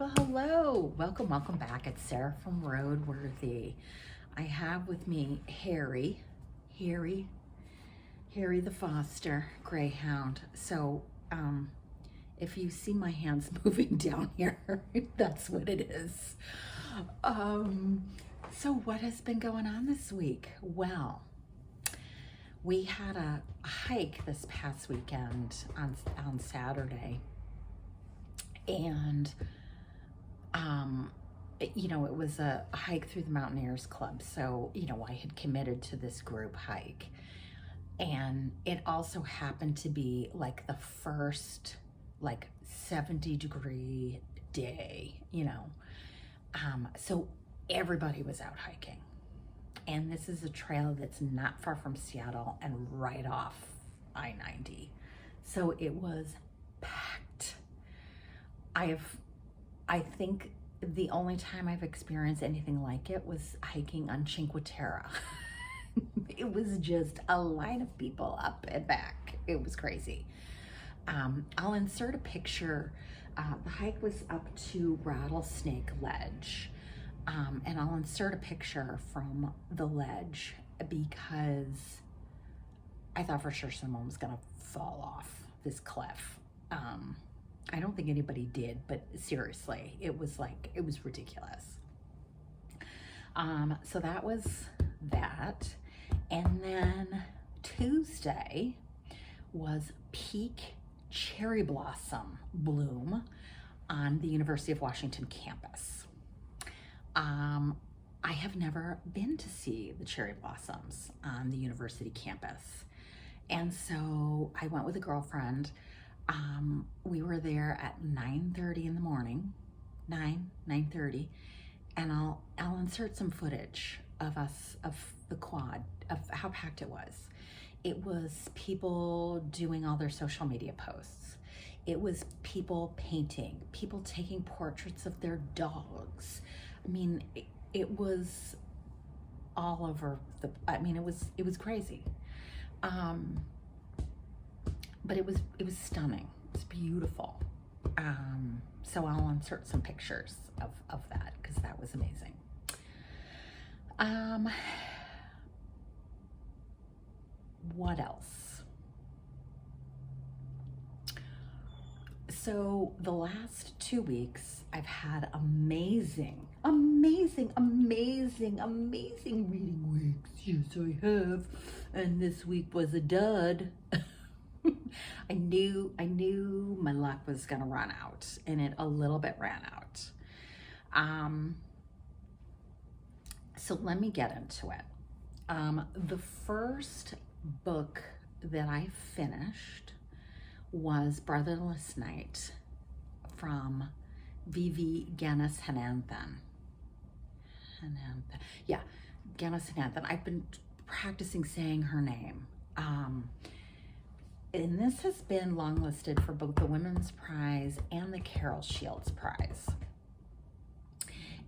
Well, hello. Welcome back. It's Sarah from Roadworthy. I have with me Harry the foster greyhound. So, if you see my hands moving down here, that's what it is. So what has been going on this week? Well, we had a hike this past weekend on Saturday, and it was a hike through the Mountaineers Club. So, I had committed to this group hike, and it also happened to be like the first 70-degree day, so everybody was out hiking. And this is a trail that's not far from Seattle and right off I-90. So it was packed. I think the only time I've experienced anything like it was hiking on Cinque Terre. It was just a line of people up and back. It was crazy. I'll insert a picture. The hike was up to Rattlesnake Ledge. And I'll insert a picture from the ledge because I thought for sure someone was gonna fall off this cliff. I don't think anybody did, but seriously, it was ridiculous. So that was that. And then Tuesday was peak cherry blossom bloom on the University of Washington campus. I have never been to see the cherry blossoms on the university campus. And so I went with a girlfriend. We were there at 9:30 in the morning, 9:30. And I'll insert some footage of the quad, of how packed it was. It was people doing all their social media posts. It was people painting, people taking portraits of their dogs. I mean, it was all over it was crazy. But it was stunning. It was beautiful. So I'll insert some pictures of that because that was amazing. What else? So the last 2 weeks, I've had amazing reading weeks. Yes, I have. And this week was a dud. I knew my luck was gonna run out, and it a little bit ran out. So let me get into it. The first book that I finished was Brotherless Night from Ganeshananthan. Yeah, Ganeshananthan. I've been practicing saying her name. And this has been longlisted for both the Women's Prize and the Carol Shields Prize.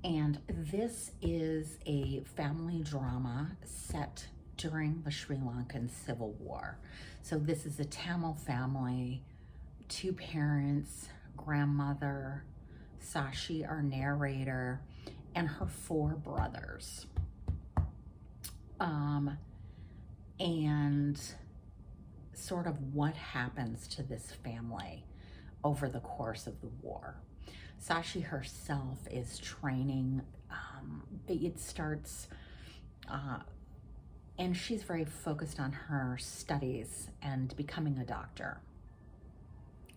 And this is a family drama set during the Sri Lankan Civil War. So this is a Tamil family, 2 parents, grandmother, Sashi, our narrator, and her 4 brothers. And sort of what happens to this family over the course of the war. Sashi herself is training. It starts, and she's very focused on her studies and becoming a doctor.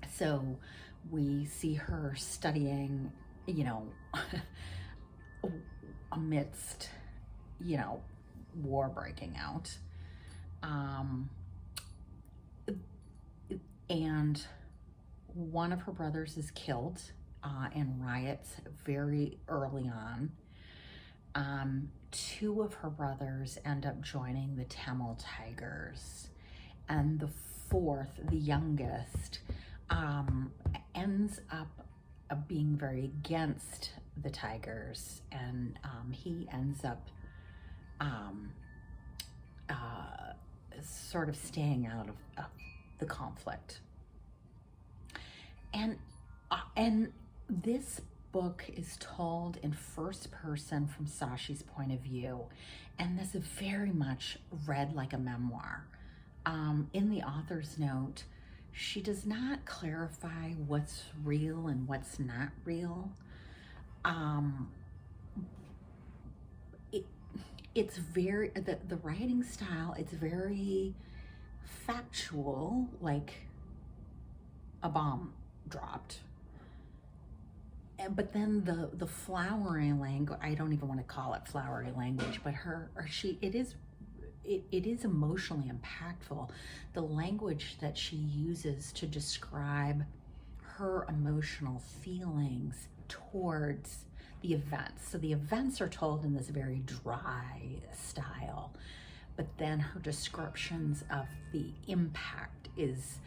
So we see her studying, amidst, war breaking out. And one of her brothers is killed in riots very early on. 2 of her brothers end up joining the Tamil Tigers, and the 4th, the youngest, ends up being very against the Tigers, and he ends up sort of staying out of the conflict. And this book is told in first person from Sashi's point of view, and this is very much read like a memoir. In the author's note, she does not clarify what's real and what's not real. It's very, the writing style, it's very factual, like a bomb dropped. But then the flowery language, I don't even want to call it flowery language, but it is emotionally impactful. The language that she uses to describe her emotional feelings towards the events. So the events are told in this very dry style, but then her descriptions of the impact is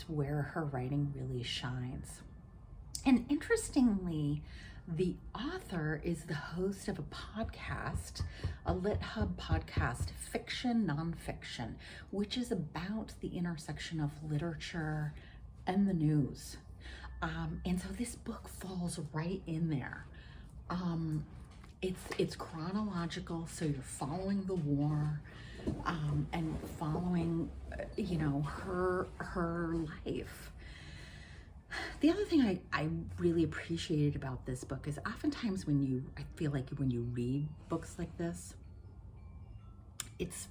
where her writing really shines. And interestingly, the author is the host of a podcast, a Lit Hub podcast, Fiction Nonfiction, which is about the intersection of literature and the news. And so this book falls right in there. It's chronological, so you're following the war, and following, her life. The other thing I really appreciated about this book is oftentimes I feel like when you read books like this, it's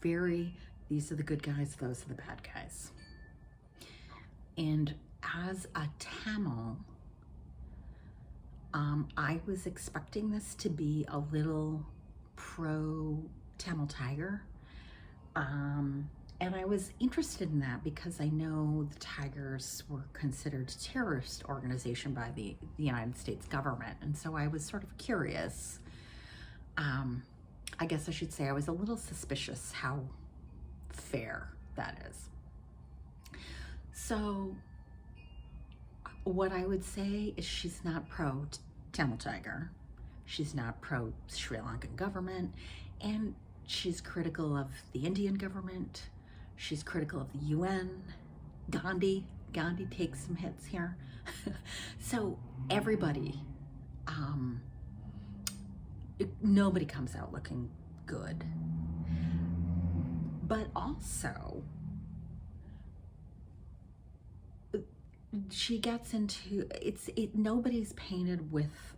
these are the good guys, those are the bad guys. And as a Tamil, I was expecting this to be a little pro-Tamil Tiger. And I was interested in that because I know the Tigers were considered a terrorist organization by the United States government. And so I was sort of curious. I guess I should say I was a little suspicious how fair that is. So what I would say is she's not pro-Tamil Tiger. She's not pro-Sri Lankan government. And she's critical of the Indian government. She's critical of the UN. Gandhi takes some hits here. So everybody, nobody comes out looking good. But also, she gets into, nobody's painted with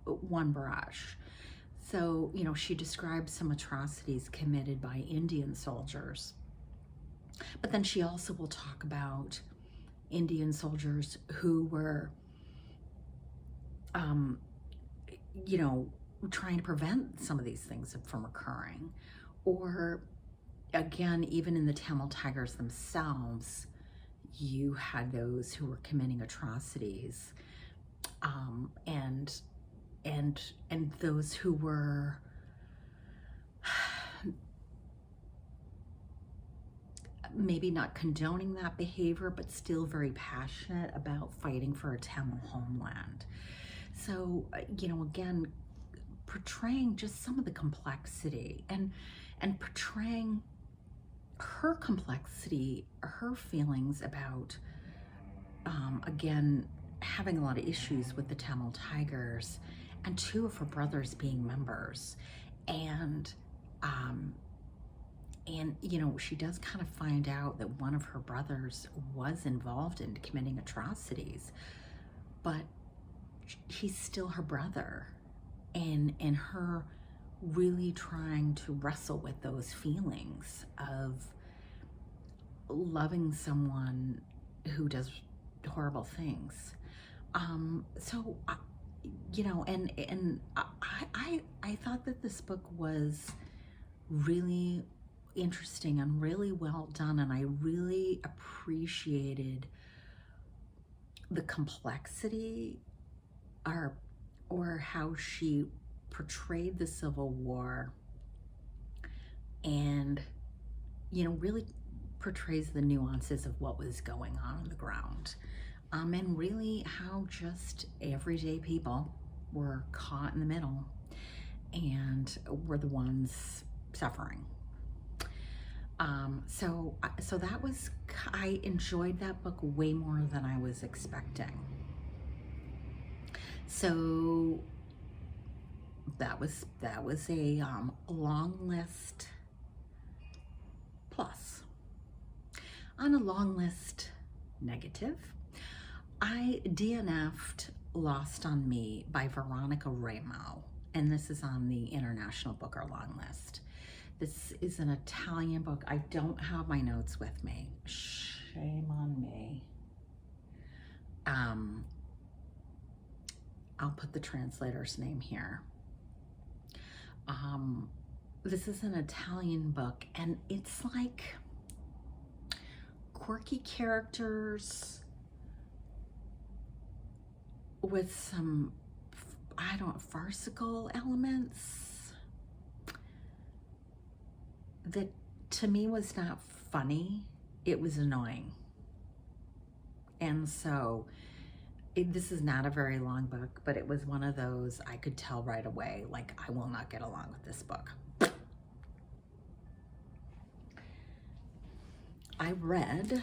one brush. So, she describes some atrocities committed by Indian soldiers. But then she also will talk about Indian soldiers who were, trying to prevent some of these things from occurring. Or, again, even in the Tamil Tigers themselves, you had those who were committing atrocities, and those who were maybe not condoning that behavior, but still very passionate about fighting for a Tamil homeland. So, again, portraying just some of the complexity and portraying her complexity, her feelings about, again, having a lot of issues with the Tamil Tigers, and two of her brothers being members. And she does kind of find out that one of her brothers was involved in committing atrocities, but he's still her brother, and her really trying to wrestle with those feelings of loving someone who does horrible things. So, I thought that this book was really interesting and really well done, and I really appreciated the complexity or how she portrayed the Civil War, and really portrays the nuances of what was going on the ground, and really how just everyday people were caught in the middle and were the ones suffering. So that was, I enjoyed that book way more than I was expecting. So that was a long list plus. On a long list negative, I DNF'd Lost on Me by Veronica Raimo, and this is on the International Booker long list. This is an Italian book. I don't have my notes with me. Shame on me. I'll put the translator's name here. This is an Italian book, and it's like quirky characters with some, farcical elements that to me was not funny. It was annoying. And so this is not a very long book, but it was one of those I could tell right away, like, I will not get along with this book. I read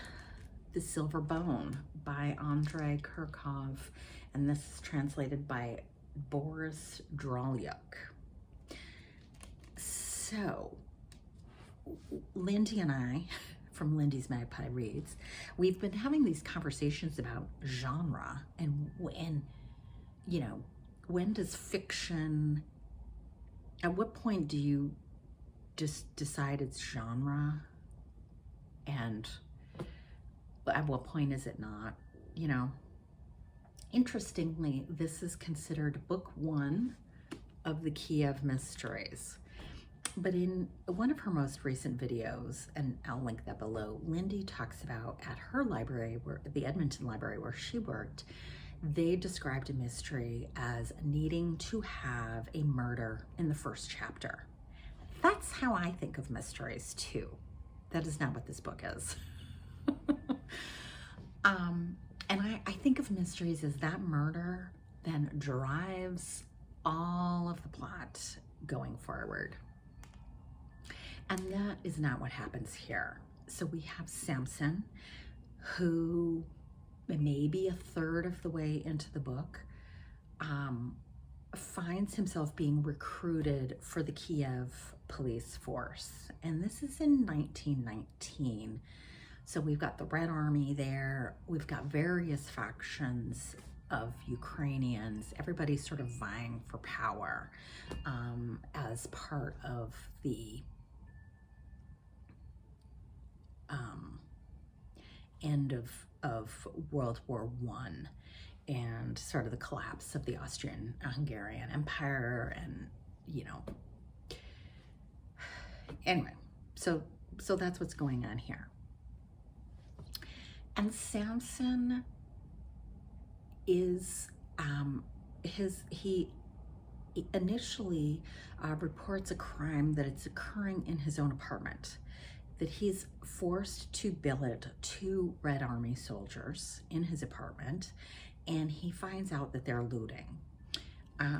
The Silver Bone by Andrey Kurkov, and this is translated by Boris Dralyuk. So, Lindy and I, from Lindy's Magpie Reads, we've been having these conversations about genre and when does fiction, at what point do you just decide it's genre? And at what point is it not? Interestingly, this is considered book 1 of the Kiev Mysteries. But in one of her most recent videos, and I'll link that below, Lindy talks about at her library, the Edmonton library where she worked, they described a mystery as needing to have a murder in the first chapter. That's how I think of mysteries too. That is not what this book is. And I think of mysteries as that murder then drives all of the plot going forward. And that is not what happens here. So we have Samson, who maybe a third of the way into the book finds himself being recruited for the Kiev police force. And this is in 1919. So we've got the Red Army there. We've got various factions of Ukrainians. Everybody's sort of vying for power as part of the end of World War I and sort of the collapse of the Austrian-Hungarian Empire, and anyway, so that's what's going on here. And Samson is he initially reports a crime that it's occurring in his own apartment, that he's forced to billet 2 Red Army soldiers in his apartment, and he finds out that they're looting.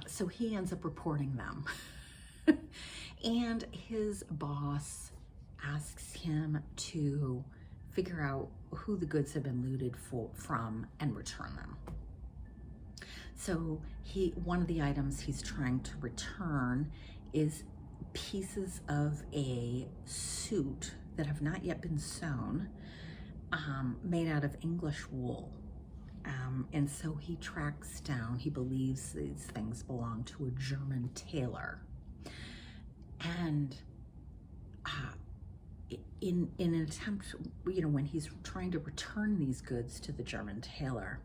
So he ends up reporting them. And his boss asks him to figure out who the goods have been looted from and return them. So one of the items he's trying to return is pieces of a suit that have not yet been sewn, made out of English wool. And so he tracks down, he believes these things belong to a German tailor. And in an attempt, when he's trying to return these goods to the German tailor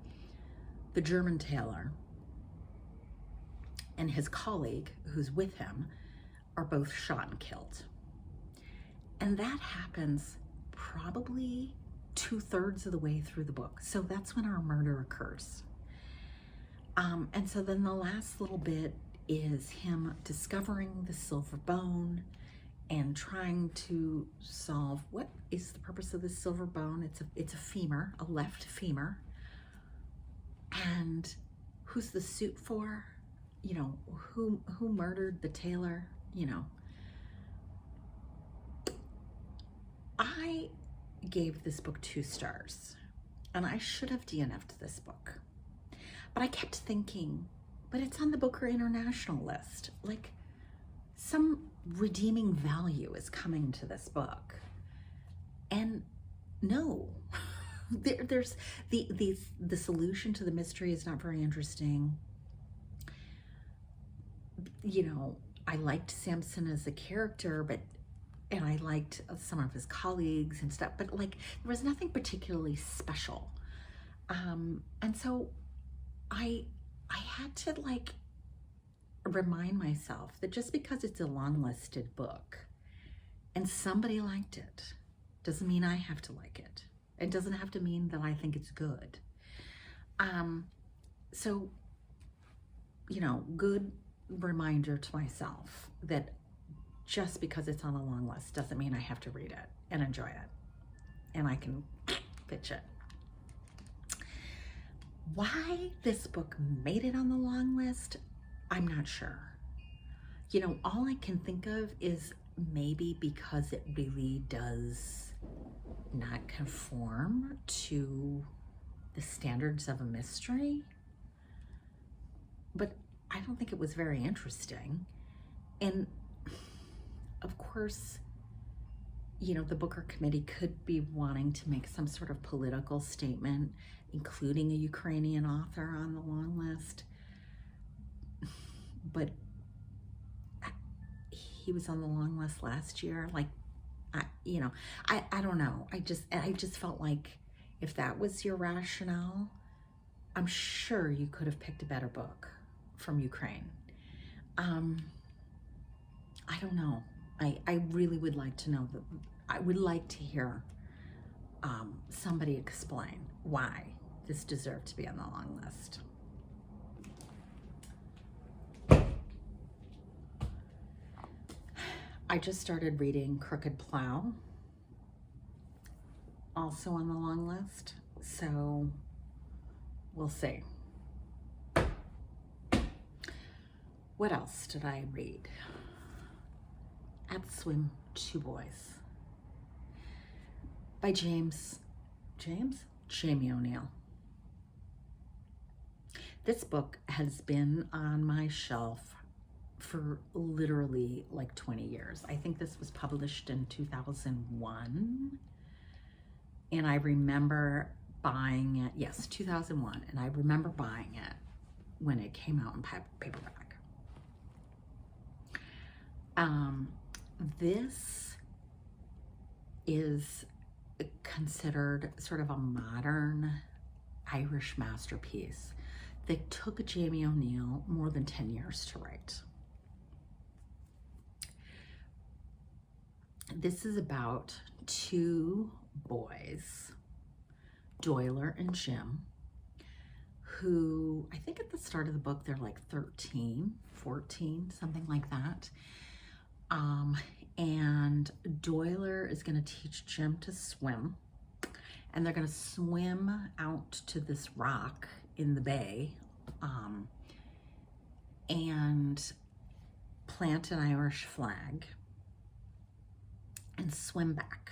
and his colleague who's with him are both shot and killed. And that happens probably 2/3 of the way through the book. So that's when our murder occurs. And so then the last little bit is him discovering the silver bone and trying to solve what is the purpose of this silver bone. It's a femur, a left femur. And who's the suit for? Who murdered the tailor? I gave this book 2 stars, and I should have DNF'd this book. But I kept thinking, but it's on the Booker International list. Like, some redeeming value is coming to this book. And no, there's the solution to the mystery is not very interesting. You know, I liked Samson as a character, and I liked some of his colleagues and stuff, but like, there was nothing particularly special. And so I had to like remind myself that just because it's a long-listed book and somebody liked it doesn't mean I have to like it. It doesn't have to mean that I think it's good. So, you know, good reminder to myself that just because it's on a long list doesn't mean I have to read it and enjoy it and I can pitch it. Why this book made it on the long list, I'm not sure. You know, all I can think of is maybe because it really does not conform to the standards of a mystery. But I don't think it was very interesting. And of course, you know, the Booker Committee could be wanting to make some sort of political statement, including a Ukrainian author on the long list. But he was on the long list last year. Like, I don't know. I just felt like if that was your rationale, I'm sure you could have picked a better book from Ukraine. I don't know. I really would like to know that. I would like to hear somebody explain why this deserved to be on the long list. I just started reading Crooked Plow, also on the long list, so we'll see. What else did I read? At Swim, Two Boys by Jamie O'Neill. This book has been on my shelf for literally like 20 years. I think this was published in 2001. And I remember buying it, yes, 2001. And I remember buying it when it came out in paperback. This is considered sort of a modern Irish masterpiece that took Jamie O'Neill more than 10 years to write. This is about two boys, Doyler and Jim, who I think at the start of the book, they're like 13, 14, something like that. And Doyler is going to teach Jim to swim, and they're going to swim out to this rock in the bay, and plant an Irish flag and swim back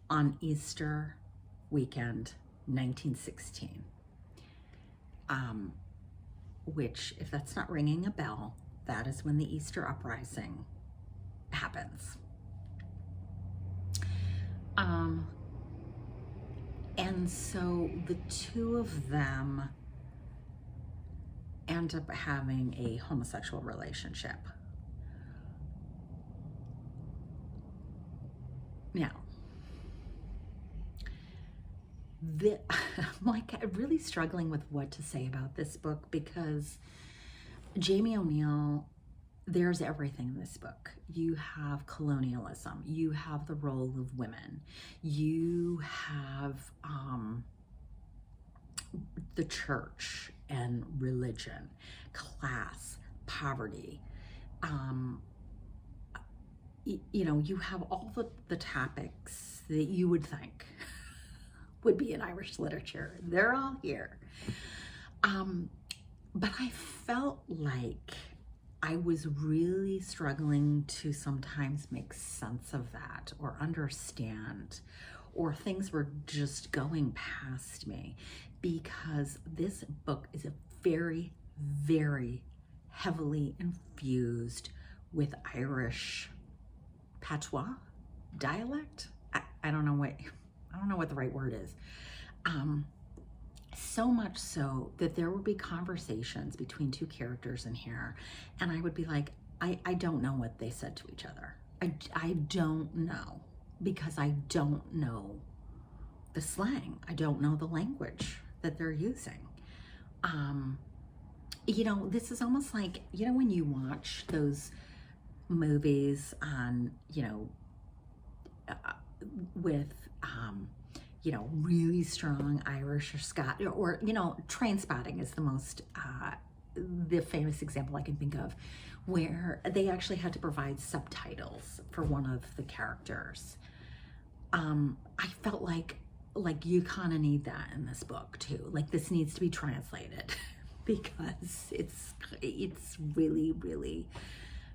on Easter weekend 1916, which, if that's not ringing a bell, that is when the Easter uprising happens. And so the two of them end up having a homosexual relationship. Now, I'm like really struggling with what to say about this book, because Jamie O'Neill, there's everything in this book. You have colonialism, you have the role of women, you have the church and religion, class, poverty. You know, you have all the topics that you would think would be in Irish literature. They're all here. But I felt like I was really struggling to sometimes make sense of that or understand, or things were just going past me, because this book is a very, very heavily infused with Irish patois dialect. I don't know what the right word is. So much so that there would be conversations between two characters in here, and I would be like, I don't know what they said to each other. I don't know, because I don't know the slang. I don't know the language that they're using. You know, this is almost like, you know, when you watch those movies on, you know, with, you know, really strong Irish or Scottish, or, you know, Trainspotting is the most, the famous example I can think of, where they actually had to provide subtitles for one of the characters. I felt like you kind of need that in this book too. Like, this needs to be translated because it's really, really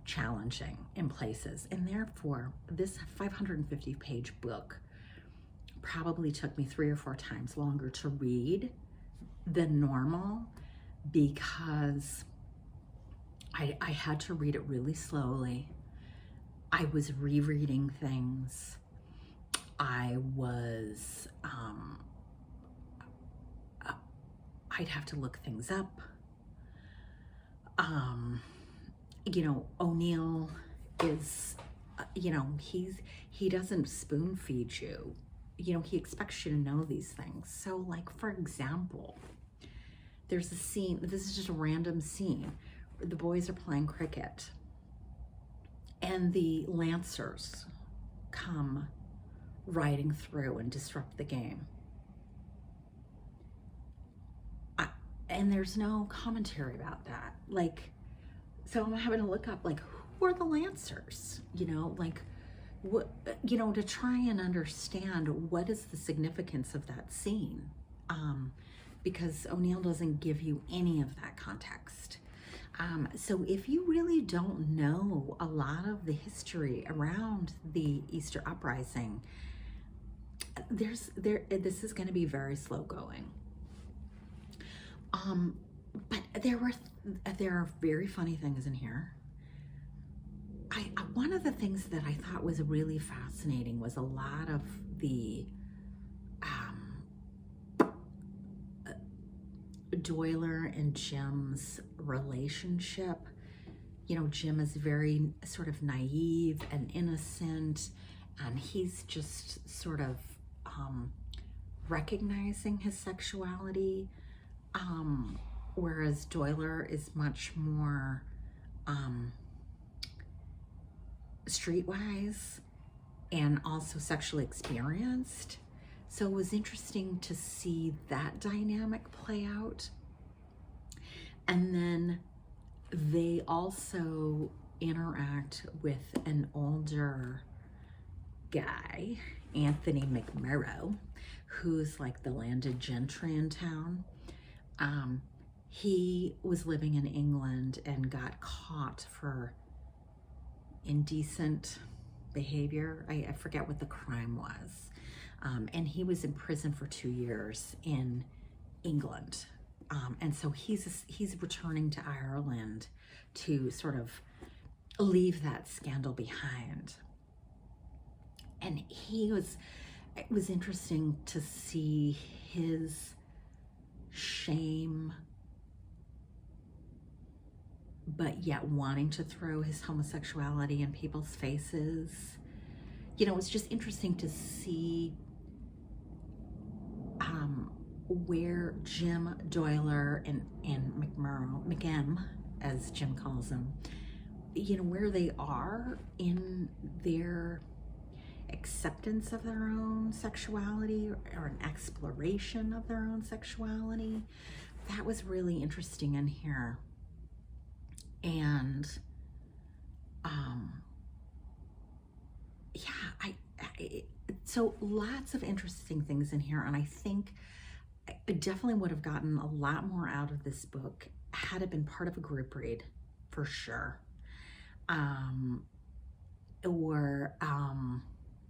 challenging in places. And therefore, this 550-page book probably took me 3 or 4 times longer to read than normal, because I had to read it really slowly. I was rereading things. I was, I'd have to look things up. You know, O'Neill is, you know, he doesn't spoon feed you. You know, he expects you to know these things. So, like, for example, there's a scene, this is just a random scene, where the boys are playing cricket and the Lancers come riding through and disrupt the game. And there's no commentary about that. Like, so I'm having to look up, like, who are the Lancers? You know, like, what, you know, to try and understand what is the significance of that scene. Because O'Neill doesn't give you any of that context. So if you really don't know a lot of the history around the Easter Uprising, this is going to be very slow going. But there are very funny things in here. One of the things that I thought was really fascinating was a lot of the Doyler and Jim's relationship. You know, Jim is very sort of naive and innocent, and he's just sort of recognizing his sexuality, whereas Doyler is much more streetwise and also sexually experienced. So it was interesting to see that dynamic play out. And then they also interact with an older guy, Anthony McMurrow, who's like the landed gentry in town. He was living in England and got caught for indecent behavior. I forget what the crime was. And he was in prison for 2 years in England. And so he's returning to Ireland to sort of leave that scandal behind. And it was interesting to see his shame, but yet wanting to throw his homosexuality in people's faces. You know, it was just interesting to see where Jim Doyler and McM, as Jim calls him, you know, where they are in their acceptance of their own sexuality or an exploration of their own sexuality. That was really interesting in here. And yeah, so lots of interesting things in here, and I think I definitely would have gotten a lot more out of this book had it been part of a group read, for sure. Or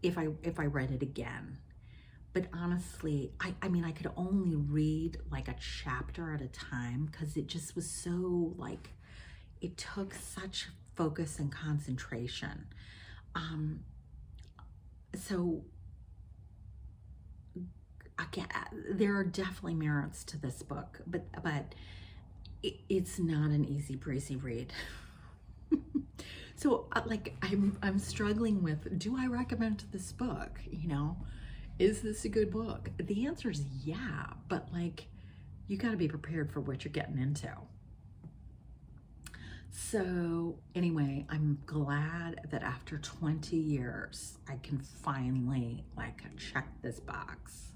if I read it again. But honestly, I mean, I could only read like a chapter at a time because it just was so like, it took such focus and concentration. So again, there are definitely merits to this book, but it's not an easy breezy read. So like I'm struggling with, do I recommend this book? You know, is this a good book? The answer is yeah, but like you got to be prepared for what you're getting into. So anyway, I'm glad that after 20 years, I can finally like check this box.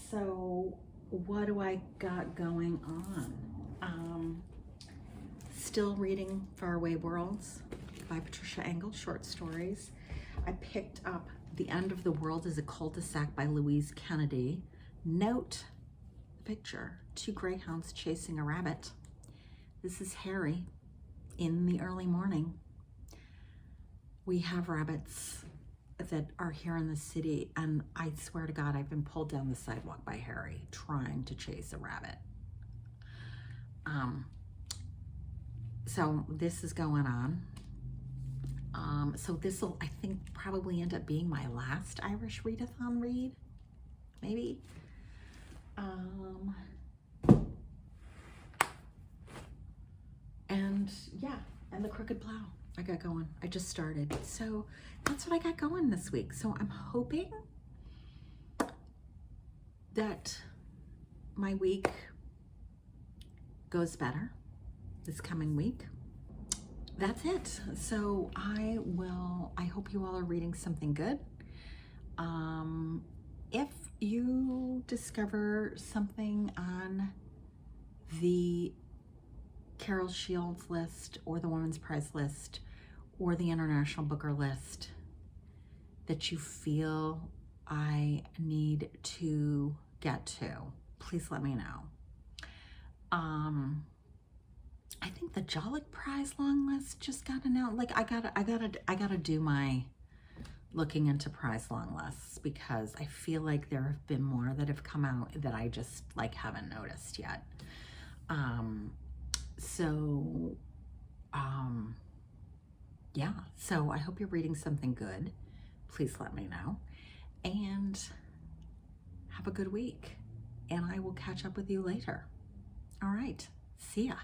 So what do I got going on? Still reading Faraway Worlds by Patricia Engel, short stories. I picked up The End of the World is a Cul-de-sac by Louise Kennedy. Note the picture, 2 greyhounds chasing a rabbit. This is Harry in the early morning. We have rabbits that are here in the city, and I swear to God, I've been pulled down the sidewalk by Harry trying to chase a rabbit. So this is going on. So this will, I think, probably end up being my last Irish readathon read, maybe. And yeah, and the Crooked Plow I got going. I just started. So that's what I got going this week. So I'm hoping that my week goes better this coming week. That's it. So I hope you all are reading something good. If you discover something on the Carol Shields list or the Women's Prize list or the International Booker list that you feel I need to get to, please let me know. I think the Dralyuk Prize long list just got announced. Like I gotta do my looking into prize long lists because I feel like there have been more that have come out that I just like haven't noticed yet. Yeah, so I hope you're reading something good. Please let me know. And have a good week. And I will catch up with you later. All right, see ya.